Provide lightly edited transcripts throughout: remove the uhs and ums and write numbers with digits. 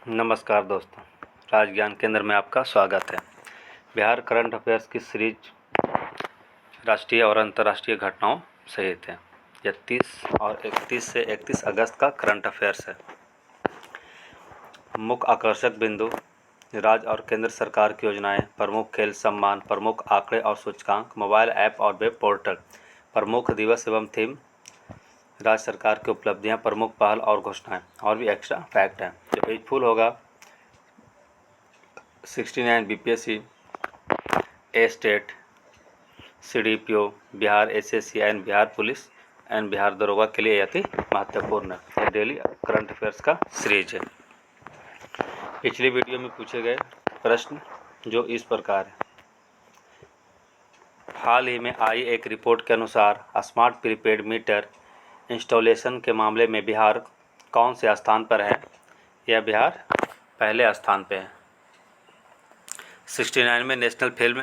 नमस्कार दोस्तों, राज ज्ञान केंद्र में आपका स्वागत है। बिहार करंट अफेयर्स की सीरीज राष्ट्रीय और अंतर्राष्ट्रीय घटनाओं सहित है। यह 30 और 31 से 31 अगस्त का करंट अफेयर्स है। मुख्य आकर्षक बिंदु, राज्य और केंद्र सरकार की योजनाएं, प्रमुख खेल सम्मान, प्रमुख आंकड़े और सूचकांक, मोबाइल ऐप और वेब पोर्टल, प्रमुख दिवस एवं थीम, राज्य सरकार की उपलब्धियां, प्रमुख पहल और घोषणाएं, और भी एक्स्ट्रा फैक्ट हैं। जो पेज फुल होगा 69 BPSC, A state, CDPO, Bihar SSC and Bihar police and Bihar दरोगा के लिए अति महत्वपूर्ण है। यह डेली करंट अफेयर्स का सीरीज है। पिछली वीडियो में पूछे गए प्रश्न जो इस प्रकार है। हाल ही में आई एक रिपोर्ट के अनुसार स्मार्ट प्रीपेड मीटर इंस्टॉलेशन के मामले में बिहार कौन से स्थान पर है? यह बिहार पहले स्थान पर है। 69 में नेशनल फिल्म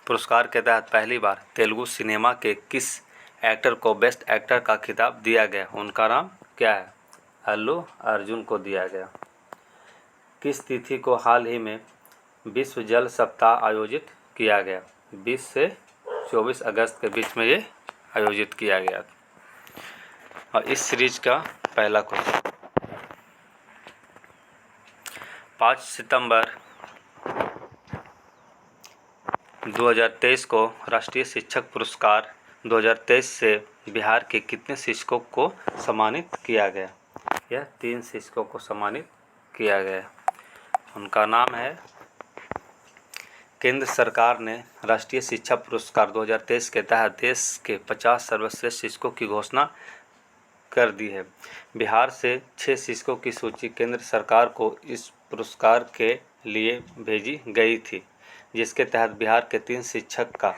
पुरस्कार के तहत पहली बार तेलुगु सिनेमा के किस एक्टर को बेस्ट एक्टर का खिताब दिया गया? उनका नाम क्या है? अल्लू अर्जुन को दिया गया। किस तिथि को हाल ही में विश्व जल सप्ताह आयोजित किया गया? 20 से 24 अगस्त के बीच में ये आयोजित किया गया। और इस सीरीज का पहला क्वेश्चन, 5 सितंबर 2023 को राष्ट्रीय शिक्षक पुरस्कार 2023 से बिहार के कितने शिक्षकों को सम्मानित किया गया? यह 3 शिक्षकों को सम्मानित किया गया। उनका नाम है, केंद्र सरकार ने राष्ट्रीय शिक्षा पुरस्कार 2023 के तहत देश के 50 सर्वश्रेष्ठ शिक्षकों की घोषणा कर दी है। बिहार से 6 शिक्षकों की सूची केंद्र सरकार को इस पुरस्कार के लिए भेजी गई थी, जिसके तहत बिहार के 3 शिक्षक का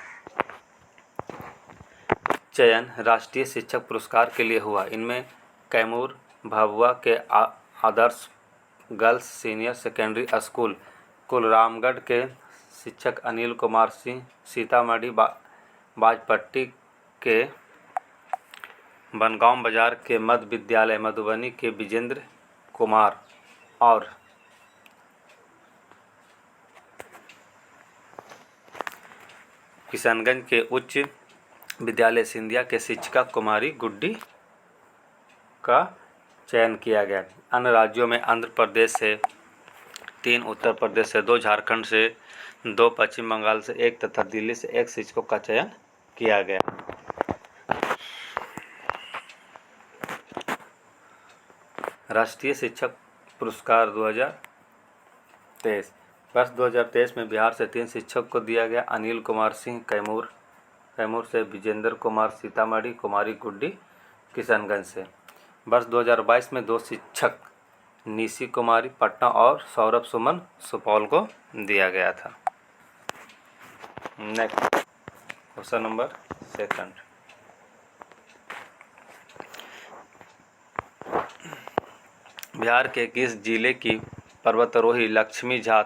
चयन राष्ट्रीय शिक्षक पुरस्कार के लिए हुआ। इनमें कैमूर भभुआ के आदर्श गर्ल्स सीनियर सेकेंडरी स्कूल कुलरामगढ़ के शिक्षक अनिल कुमार सिंह, सीतामढ़ी बाजपट्टी के बनगांव बाजार के मध्य विद्यालय मधुबनी के विजेंद्र कुमार और किशनगंज के उच्च विद्यालय सिंधिया के शिक्षिका कुमारी गुड्डी का चयन किया गया। अन्य राज्यों में आंध्र प्रदेश से 3, उत्तर प्रदेश से 2, झारखंड से 2, पश्चिम बंगाल से 1 तथा दिल्ली से 1 शिक्षकों का चयन किया गया। राष्ट्रीय शिक्षक पुरस्कार 2023 वर्ष 2023 में बिहार से 3 शिक्षक को दिया गया। अनिल कुमार सिंह कैमूर से, विजेंद्र कुमार सीतामढ़ी, कुमारी गुड्डी किशनगंज से। वर्ष 2022 में 2 शिक्षक निशी कुमारी पटना और सौरभ सुमन सुपौल को दिया गया था। नेक्स्ट क्वेश्चन नंबर 2, बिहार के किस जिले की पर्वतारोही लक्ष्मी झा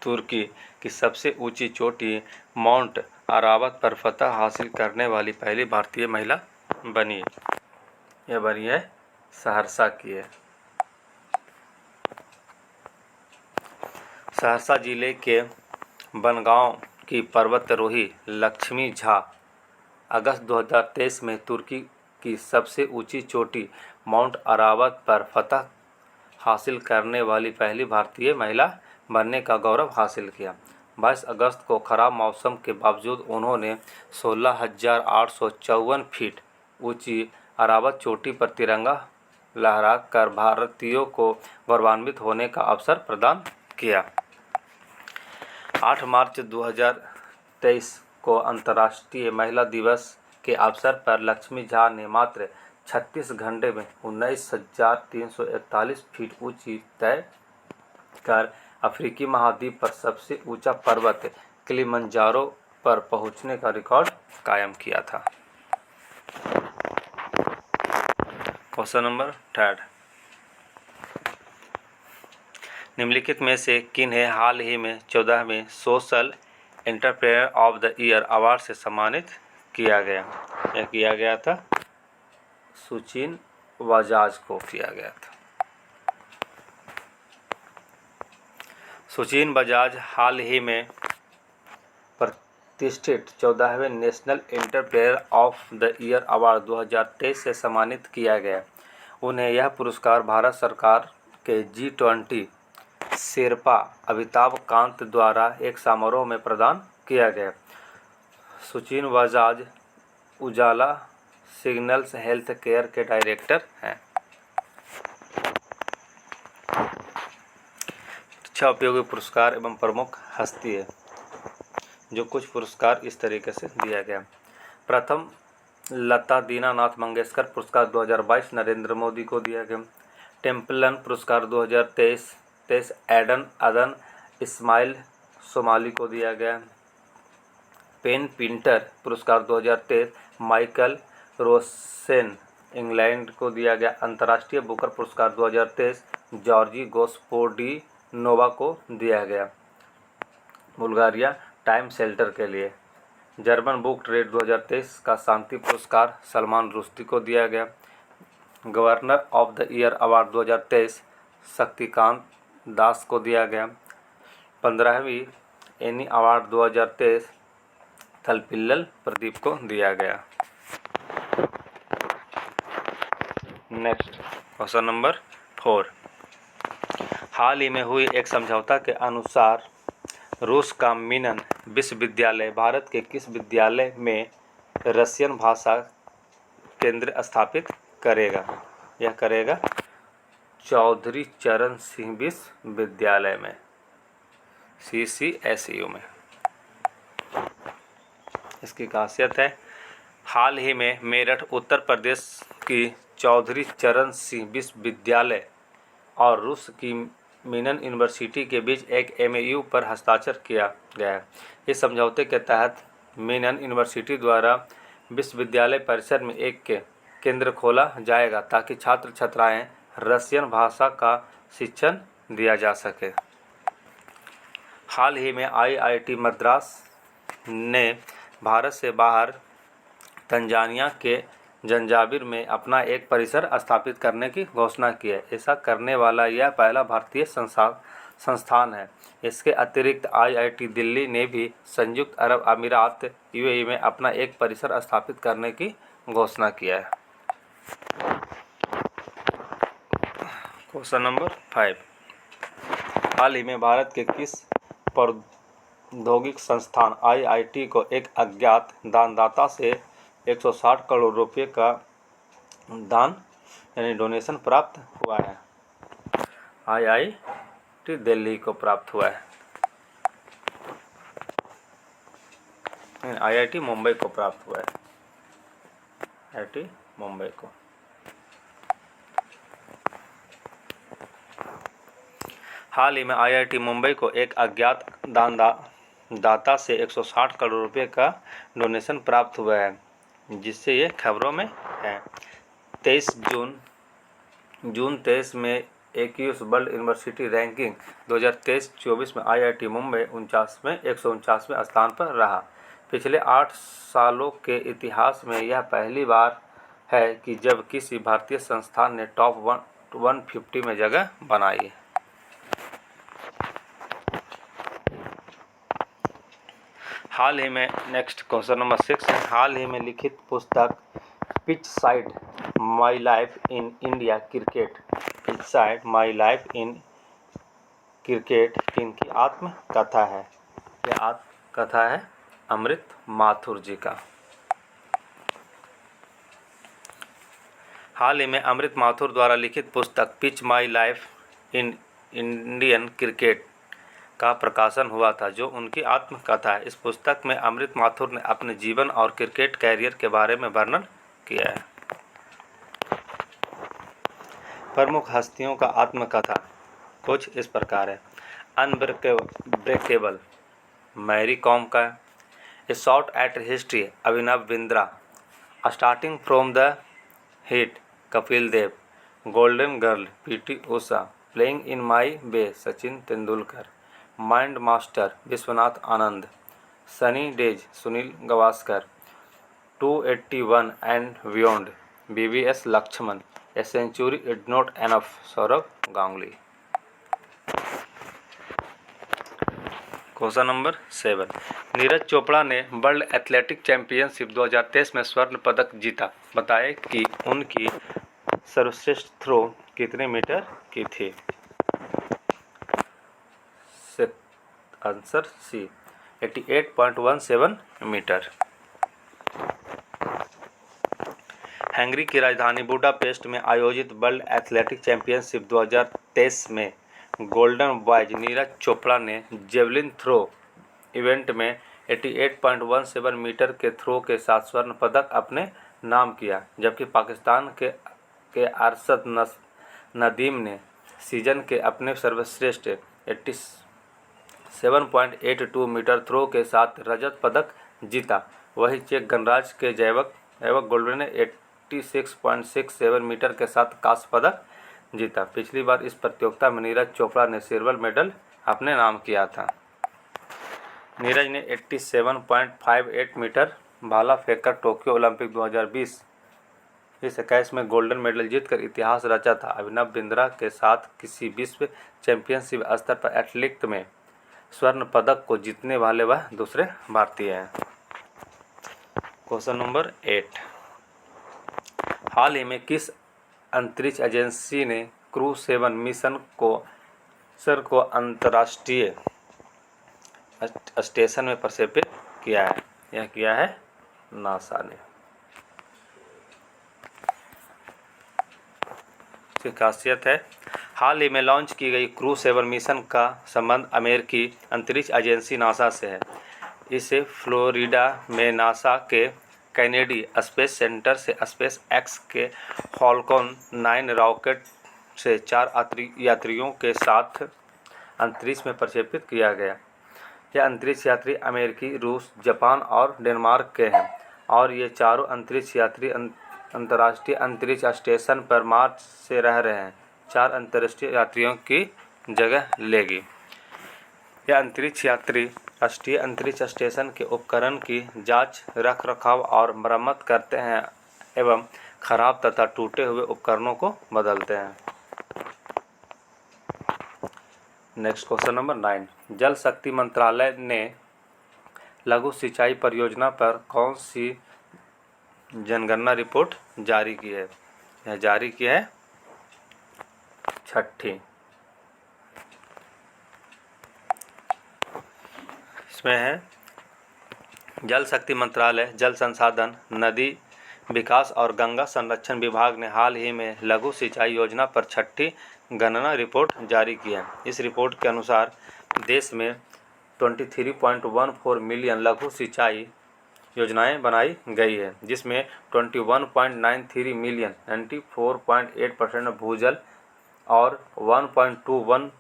तुर्की की सबसे ऊंची चोटी माउंट अरावत पर फतह हासिल करने वाली पहली भारतीय महिला बनी? यह बनी है सहरसा की है। सहरसा जिले के बनगांव की पर्वतारोही लक्ष्मी झा अगस्त 2023 में तुर्की की सबसे ऊंची चोटी माउंट अरावत पर फतह हासिल करने वाली पहली भारतीय महिला बनने का गौरव हासिल किया। 22 अगस्त को खराब मौसम के बावजूद उन्होंने 16,854 फीट ऊंची अरावत चोटी पर तिरंगा लहराकर भारतीयों को गौरवान्वित होने का अवसर प्रदान किया। 8 मार्च 2023 को अंतर्राष्ट्रीय महिला दिवस के अवसर पर लक्ष्मी झा ने मात्र 36 घंटे में 19,341 फीट ऊंची तय कर अफ्रीकी महाद्वीप पर सबसे ऊंचा पर्वत किलिमंजारो पर पहुंचने का रिकॉर्ड कायम किया था। क्वेश्चन नंबर 3, निम्नलिखित में से किन्हें हाल ही में 14वें social entrepreneur of the year award से सम्मानित किया गया? यह किया गया था सुचिन बजाज को किया गया था। सुचीन बजाज हाल ही में प्रतिष्ठित 14वें national entrepreneur of the year award 2023 से सम्मानित किया गया। उन्हें यह पुरस्कार भारत सरकार के G20 शेरपा अमिताभ कांत द्वारा एक समारोह में प्रदान किया गया। सुचीन बजाज उजाला सिग्नल्स हेल्थ केयर के डायरेक्टर हैं। शिक्षा उपयोगी पुरस्कार एवं प्रमुख हस्ती है, जो कुछ पुरस्कार इस तरीके से दिया गया। प्रथम लता दीनानाथ मंगेशकर पुरस्कार 2022 नरेंद्र मोदी को दिया गया। टेम्पलन पुरस्कार 2023 एडन अदन इस्माइल सोमाली को दिया गया। पेन पिंटर पुरस्कार 2023 माइकल रोसेन इंग्लैंड को दिया गया। अंतर्राष्ट्रीय बुकर पुरस्कार 2023 जॉर्जी गोस्पोडिनोवा को दिया गया, बुल्गारिया टाइम शेल्टर के लिए। जर्मन बुक ट्रेड 2023 का शांति पुरस्कार सलमान रुश्दी को दिया गया। Governor of the year award 2023 Shaktikanta Das को दिया गया। 15वीं एनी अवार्ड 2023 थलपिल्लल प्रदीप को दिया गया। Next question number 4। हाल ही में हुई एक समझौता के अनुसार रूस का मिनन विश्वविद्यालय भारत के किस विद्यालय में रशियन भाषा केंद्र स्थापित करेगा? यह करेगा चौधरी चरण सिंह विश्वविद्यालय में, CCSU में। इसकी खासियत है, हाल ही में मेरठ उत्तर प्रदेश की चौधरी चरण सिंह विश्वविद्यालय और रूस की मिनन यूनिवर्सिटी के बीच एक MOU पर हस्ताक्षर किया गया है। इस समझौते के तहत मिनन यूनिवर्सिटी द्वारा विश्वविद्यालय परिसर में एक केंद्र खोला जाएगा ताकि छात्र छात्राएं रशियन भाषा का शिक्षण दिया जा सके। हाल ही में IIT मद्रास ने भारत से बाहर तंजानिया के जंजाबिर में अपना एक परिसर स्थापित करने की घोषणा की है। ऐसा करने वाला यह पहला भारतीय संस्थान है। इसके अतिरिक्त IIT दिल्ली ने भी संयुक्त अरब अमीरात UAE में अपना एक परिसर स्थापित करने की घोषणा किया है। Question number 5। हाल ही में भारत के किस प्रौद्योगिक संस्थान IIT को एक अज्ञात दानदाता से 160 करोड़ रुपए का दान यानी डोनेशन प्राप्त हुआ है? IIT दिल्ली को प्राप्त हुआ है। IIT मुंबई को प्राप्त हुआ है। IIT मुंबई को। हाल ही में IIT मुंबई को एक अज्ञात दाता से 160 करोड़ रुपए का डोनेशन प्राप्त हुआ है, जिससे ये खबरों में है। 23 जून 23 में एक्यूस वर्ल्ड यूनिवर्सिटी रैंकिंग 2023-24 में IIT मुंबई 149वें स्थान पर रहा। पिछले 8 सालों के इतिहास में यह पहली बार है कि जब किसी भारतीय संस्थान ने टॉप 150 में जगह बनाई है। हाल ही में नेक्स्ट क्वेश्चन नंबर 6 है। हाल ही में लिखित पुस्तक pitch side my life in India cricket, pitch side my life in cricket किनकी आत्मकथा है? यह आत्मकथा है अमृत माथुर जी का। हाल ही में अमृत माथुर द्वारा लिखित पुस्तक pitch my life in Indian cricket का प्रकाशन हुआ था, जो उनकी आत्मकथा है। इस पुस्तक में अमृत माथुर ने अपने जीवन और क्रिकेट कैरियर के बारे में वर्णन किया है। प्रमुख हस्तियों का आत्मकथा कुछ इस प्रकार है। अनब्रेकेबल मैरी कॉम का, a shot at history Abhinav Bindra, starting from the hit Kapil Dev, golden girl PT Usha, playing in my way Sachin Tendulkar, mind master Vishwanath Anand, sunny days Sunil Gavaskar, 281 and beyond BVS Laxman, a century is not enough Sourav Ganguly. Question number 7, Neeraj Chopra ने वर्ल्ड एथलेटिक चैंपियनशिप 2023 में स्वर्ण पदक जीता, बताएं कि उनकी सर्वश्रेष्ठ throw कितने मीटर की थी। Answer C 88.17 metre. हंगरी की राजधानी बुडापेस्ट में आयोजित वर्ल्ड एथलेटिक चैंपियनशिप 2023 में गोल्डन बॉयज नीरज चोपड़ा ने जेवलिन थ्रो इवेंट में 88.17 मीटर के थ्रो के साथ स्वर्ण पदक अपने नाम किया, जबकि पाकिस्तान के अरशद नदीम ने सीजन के अपने सर्वश्रेष्ठ 87.82 मीटर थ्रो के साथ रजत पदक जीता। वहीं चेक गणराज्य के जैवक गोल्डन ने 86.67 मीटर के साथ कांस्य पदक जीता। पिछली बार इस प्रतियोगिता में नीरज चोपड़ा ने सिल्वर मेडल अपने नाम किया था। नीरज ने 87.58 मीटर भाला फेंककर टोक्यो ओलंपिक 2021 में गोल्डन मेडल जीतकर इतिहास रचा था। अभिनव बिंद्रा के साथ किसी विश्व चैंपियनशिप स्तर पर एथलेटिक्स में स्वर्ण पदक को जीतने वाले वह दूसरे भारतीय हैं। क्वेश्चन नंबर 8, हाल ही में किस अंतरिक्ष एजेंसी ने क्रू 7 मिशन को अंतर्राष्ट्रीय स्टेशन में प्रक्षेपित किया है। यह किया है नासा ने। इसकी खासियत है, हाल ही में लॉन्च की गई क्रू 7 मिशन का संबंध अमेरिकी अंतरिक्ष एजेंसी नासा से है। इसे फ्लोरिडा में नासा के कैनेडी स्पेस सेंटर से स्पेस एक्स के फॉल्कन 9 रॉकेट से 4 यात्रियों के साथ अंतरिक्ष में प्रक्षेपित किया गया। यह अंतरिक्ष यात्री अमेरिकी, रूस, जापान और डेनमार्क के हैं और ये चारों अंतरिक्ष यात्री अंतर्राष्ट्रीय अंतरिक्ष स्टेशन पर मार्च से रह रहे हैं। 4 अंतर्राष्ट्रीय यात्रियों की जगह लेगी। यह अंतरिक्ष यात्री राष्ट्रीय अंतरिक्ष स्टेशन के उपकरण की जांच, रखरखाव और मरम्मत करते हैं एवं खराब तथा टूटे हुए उपकरणों को बदलते हैं। नेक्स्ट क्वेश्चन नंबर 9, जल शक्ति मंत्रालय ने लघु सिंचाई परियोजना पर कौन सी जनगणना रिपोर्ट जारी की है। यह जारी की है 6ठी। इसमें है, जल शक्ति मंत्रालय, जल संसाधन, नदी विकास और गंगा संरक्षण विभाग ने हाल ही में लघु सिंचाई योजना पर 6ठी गणना रिपोर्ट जारी की है। इस रिपोर्ट के अनुसार देश में 23.14 मिलियन लघु सिंचाई योजनाएं बनाई गई है, जिसमें 21.93 मिलियन 94.8% भूजल और 1.21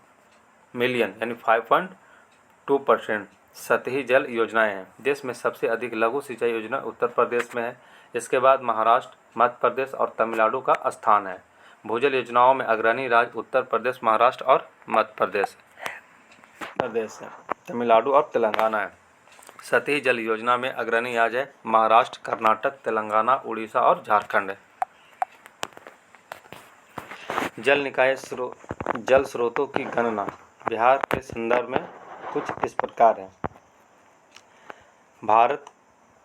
मिलियन यानी 5.2% सतही जल योजनाएं हैं। देश में सबसे अधिक लघु सिंचाई योजना उत्तर प्रदेश में है। इसके बाद महाराष्ट्र, मध्य प्रदेश और तमिलनाडु का स्थान है। भूजल योजनाओं में अग्रणी राज्य उत्तर प्रदेश, महाराष्ट्र और मध्य प्रदेश है। तमिलनाडु और तेलंगाना है। सतही जल योजना में अग्रणी राज्य है महाराष्ट्र, कर्नाटक, तेलंगाना, उड़ीसा और झारखंड है। जल निकाय जल स्रोतों की गणना बिहार के संदर्भ में कुछ इस प्रकार है। भारत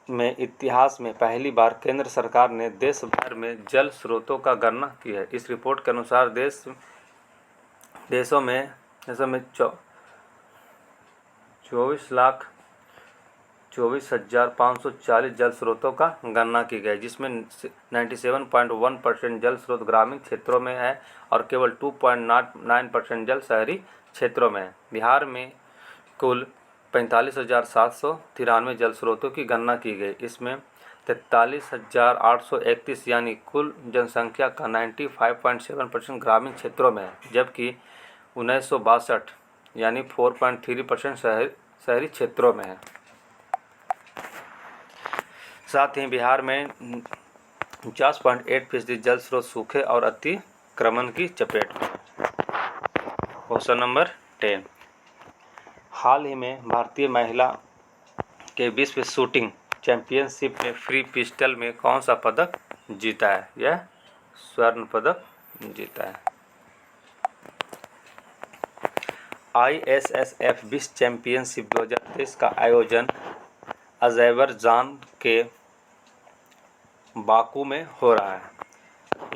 में इतिहास में पहली बार केंद्र सरकार ने देश भर में जल स्रोतों का गणना की है। इस रिपोर्ट के अनुसार देशों में 24,24,540 जल स्रोतों का गणना की गई, जिसमें 97.1% जल स्रोत ग्रामीण क्षेत्रों में है और केवल 2.9% जल शहरी क्षेत्रों में है। बिहार में कुल 45,793 जल स्रोतों की गणना की गई। इसमें 43,831 यानी कुल जनसंख्या का 95.7% ग्रामीण क्षेत्रों में है, जबकि 1962 यानी 4.3% शहरी क्षेत्रों में है। साथ ही बिहार में 49.8% जल स्रोत सूखे और अतिक्रमण की चपेट में है। क्वेश्चन नंबर 10, हाल ही में भारतीय महिला के विश्व शूटिंग चैंपियनशिप में फ्री पिस्टल में कौन सा पदक जीता है। यह स्वर्ण पदक जीता है। ISSF विश्व चैंपियनशिप 2023 का आयोजन अज़रबैजान के बाकू में हो रहा है।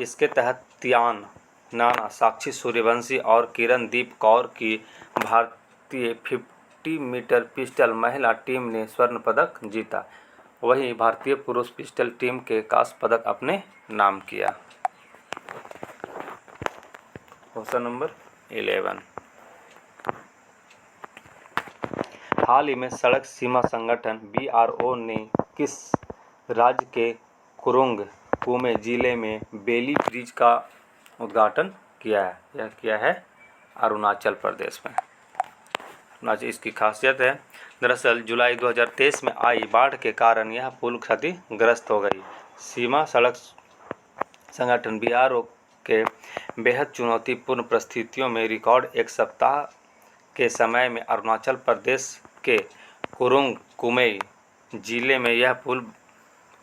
इसके तहत तियान नाना, साक्षी सूर्यवंशी और किरणदीप कौर की भारतीय 50 मीटर पिस्टल महिला टीम ने स्वर्ण पदक जीता। वहीं भारतीय पुरुष पिस्टल टीम के कांस्य पदक अपने नाम किया। Question number 11। हाल ही में सड़क सीमा संगठन BRO ने किस राज्य के कुरुंग कुमे जिले में बेली ब्रिज का उद्घाटन किया है? यह किया है अरुणाचल प्रदेश में। अरुणाचल इसकी खासियत है, दरअसल जुलाई 2023 में आई बाढ़ के कारण यह पुल क्षतिग्रस्त हो गई। सीमा सड़क संगठन BRO के बेहद चुनौतीपूर्ण परिस्थितियों में रिकॉर्ड एक सप्ताह के समय में अरुणाचल प्रदेश के कुरुंग कुमे जिले में यह पुल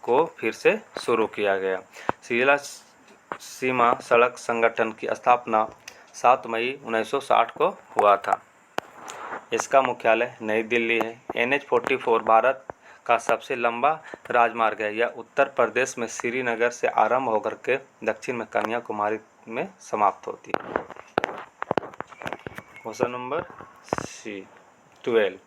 को फिर से शुरू किया गया। जिला सीमा सड़क संगठन की स्थापना 7 मई 1960 को हुआ था। इसका मुख्यालय नई दिल्ली है। NH-44 भारत का सबसे लंबा राजमार्ग है। यह उत्तर प्रदेश में श्रीनगर से आरंभ होकर के दक्षिण में कन्याकुमारी में समाप्त होती है। Question number 12।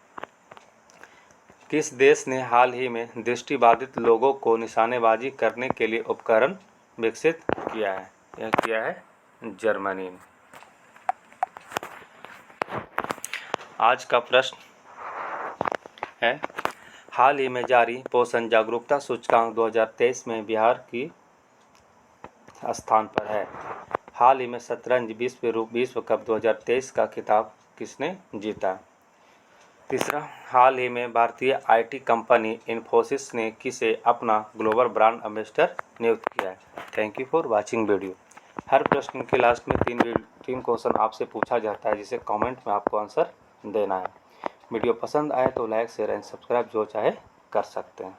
किस देश ने हाल ही में दृष्टिबाधित लोगों को निशानेबाजी करने के लिए उपकरण विकसित किया है? यह किया है जर्मनी ने। आज का प्रश्न है, हाल ही में जारी पोषण जागरूकता सूचकांक 2023 में बिहार की स्थान पर है। हाल ही में शतरंज विश्व कप 2023 का खिताब किसने जीता? तीसरा, हाल ही में भारतीय IT कंपनी इन्फोसिस ने किसे अपना ग्लोबल ब्रांड एम्बेसडर नियुक्त किया है? Thank you for watching video. हर प्रश्न के लास्ट में तीन क्वेश्चन आपसे पूछा जाता है, जिसे कमेंट में आपको आंसर देना है। वीडियो पसंद आए तो लाइक, शेयर एंड सब्सक्राइब जो चाहे कर सकते हैं।